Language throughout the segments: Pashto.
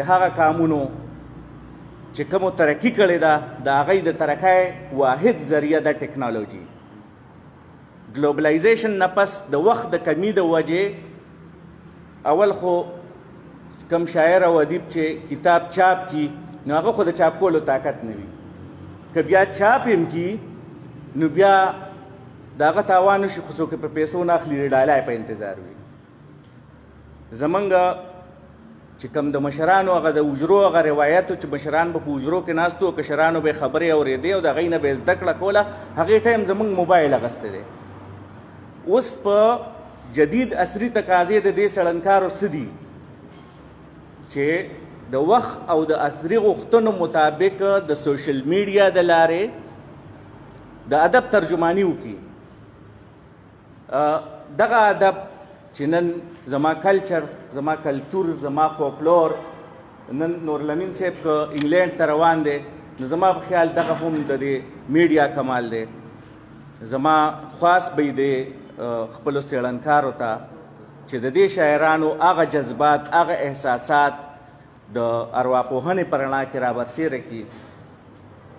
چې هغه کامونو چې کومو ترقي کړې ده د هغې د ترقۍ واحد ذریعه ده ټکنالوژي. ګلوبلایزیشن نه پس د وخت د کمی د وجې اول خو کم شاعر او ادیب چې کتاب چاپ کی نو هغه خو د چاپ کولو طاقت نه وي، که بیا چاپ هم کی نو بیا د هغه تاوان وشي، خو څوک په پیسو نه اخلي، ډالۍ په انتظار وي. زمونږ چې کوم د مشرانو هغه د اجرو هغه روایت چې مشران به په اجرو کې ناست وو، کشرانو به خبرې اورېدې او د هغې نه به یې زده کړه کوله، هغې ټایم زمونږ موبایل اخیستی دی. اوس په جدید عصري تقاضې د دې سړنکارو څه دي چې د وخت او د عصري غوښتنو مطابق د سوشل میډیا د لارې د ادب ترجماني وکړي. دغه ادب چې نن زما کلچر، زما کلتور، زما فولکلور، نن نورالامین صاحب که انګلینډ ته روان دی نو زما په خیال دغه هم د دې میډیا کمال دی. زما خواست به د خپلو څېړنکارو ته چې د دې شاعرانو هغه جذبات، هغه احساسات د ارواپوهنې په رڼا کې رابرسېره کړي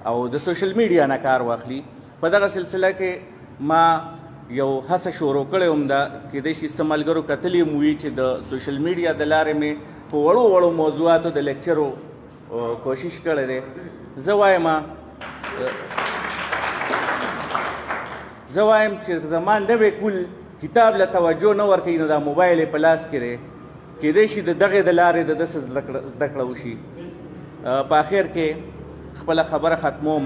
او د سوشل میډیا نه کار واخلي. په دغه سلسله کې ما یو هڅه شروع کړې هم ده، کیدای شي څه ملګرو کتلي هم وي چې د سوشل میډیا د لارې مې په وړو وړو موضوعاتو د لیکچرو کوشش کړی دی. زه وایم چې زما نوی کول کتاب له توجه نه ورکوي نو دا موبایل یې په لاس کې دی، کیدای شي د دغې د لارې د ده څه زده کړه وشي. په اخر کې خپله خبره ختموم.